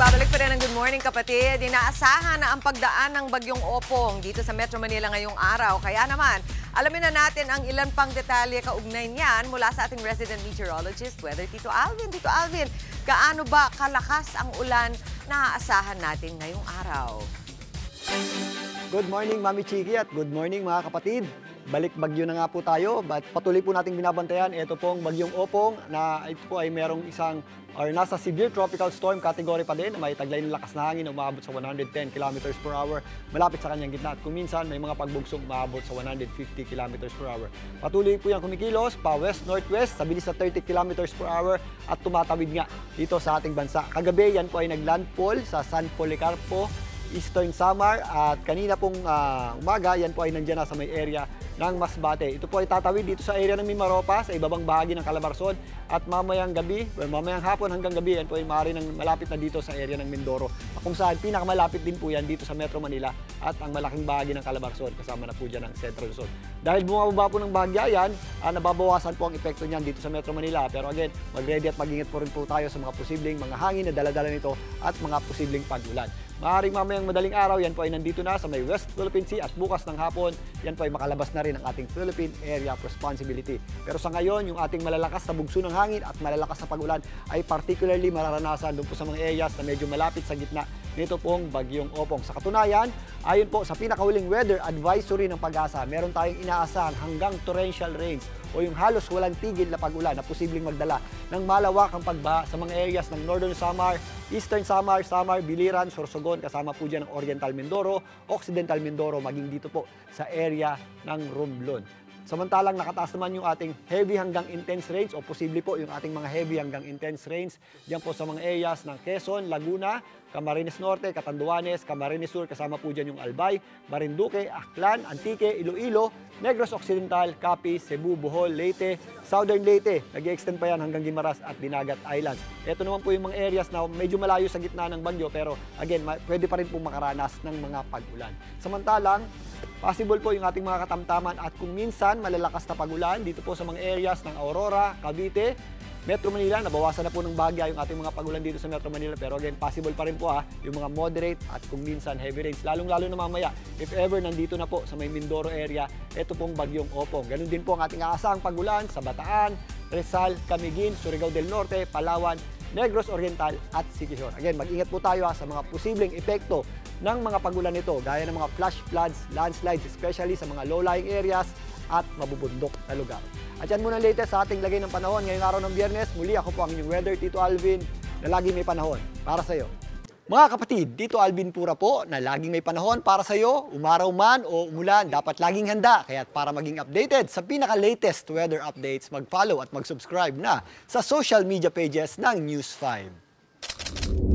Nagbabalik pa rin ang Good Morning Kapatid. Inaasahan na ang pagdaan ng bagyong Opong dito sa Metro Manila ngayong araw. Kaya naman, alamin na natin ang ilan pang detalye kaugnay niyan mula sa ating resident meteorologist, Weather Tito Alvin. Tito Alvin, gaano ba kalakas ang ulan na aasahan natin ngayong araw? Good morning, Mami Chiki, at good morning mga kapatid. Balik bagyo na nga po tayo. Patuloy po nating binabantayan. Ito pong bagyong Opong na ito po ay merong nasa severe tropical storm category pa din. May taglay ng lakas na hangin na umabot sa 110 km per hour malapit sa kanyang gitna. At kung minsan may mga pagbugsong umabot sa 150 km per hour. Patuloy po yan kumikilos pa west-northwest sa bilis na 30 km per hour at tumatawid nga dito sa ating bansa. Kagabi yan po ay naglandfall sa San Policarpo, Eastern Samar, at kanina pong umaga, yan po ay nandiyan na sa may area ng Masbate. Ito po ay tatawid dito sa area ng Mimaropa, sa ibabang bahagi ng Calabarzon, at mamayang hapon hanggang gabi, yan po ay maaari ng malapit na dito sa area ng Mindoro, kung saan pinakamalapit din po yan dito sa Metro Manila at ang malaking bahagi ng Calabarzon, kasama na po dyan ang Central Luzon. Dahil bumababa po ng bahagya yan, nababawasan po ang epekto niyan dito sa Metro Manila. Pero again, mag-ready at mag-ingat po rin po tayo sa mga posibleng mga hangin na dala-dala nito at mga posibleng pag-ulan. Maaaring mamayang madaling araw, yan po ay nandito na sa may West Philippine Sea at bukas ng hapon, yan po ay makalabas na rin ang ating Philippine Area of Responsibility. Pero sa ngayon, yung ating malalakas na bugso ng hangin at malalakas na pag-ulan ay particularly mararanasan doon po sa mga areas na medyo malapit sa gitna nito pong bagyong Opong. Sa katunayan, ayon po sa pinakahuling weather advisory ng Pag-asa, meron tayong inaasahan hanggang torrential rains o yung halos walang tigil na pag-ulan na posibleng magdala ng malawakang pagbaha sa mga areas ng Northern Samar, Eastern Samar, Biliran, Sorsogon, kasama po dyan ang Oriental Mindoro, Occidental Mindoro, maging dito po sa area ng Romblon. Samantalang nakataas naman yung ating heavy hanggang intense rains o posible po yung ating mga heavy hanggang intense rains diyan po sa mga areas ng Quezon, Laguna, Camarines Norte, Catanduanes, Camarines Sur, kasama po dyan yung Albay, Marinduque, Aklan, Antique, Iloilo, Negros Occidental, Capiz, Cebu, Bohol, Leyte, Southern Leyte, nag-extend pa yan hanggang Guimaras at Dinagat Islands. Ito naman po yung mga areas na medyo malayo sa gitna ng bagyo pero again, pwede pa rin po makaranas ng mga pag-ulan. Samantalang, possible po yung ating mga katamtaman at kung minsan malalakas na pag-ulan dito po sa mga areas ng Aurora, Cavite, Metro Manila. Nabawasan na po ng bahagya yung ating mga pag-ulan dito sa Metro Manila pero again, possible pa rin po yung mga moderate at kung minsan heavy rains. Lalong-lalo na mamaya, if ever nandito na po sa may Mindoro area, ito pong bagyong Opong. Ganun din po ang ating aasahang pag-ulan sa Bataan, Rizal, Camiguin, Surigao del Norte, Palawan, Negros Oriental at Siquijor. Again, mag-ingat po tayo sa mga posibleng epekto ng mga pag-ulan nito gaya ng mga flash floods, landslides, especially sa mga low-lying areas at mabubundok na lugar. At yan muna ang latest sa ating lagay ng panahon ngayong araw ng Biyernes. Muli ako po ang inyong weather, Tito Alvin, na laging may panahon para sa iyo. Mga kapatid, Tito Alvin Pura po na laging may panahon para sa iyo, umaraw man o umulan, dapat laging handa. Kaya para maging updated sa pinaka-latest weather updates, mag-follow at mag-subscribe na sa social media pages ng News 5.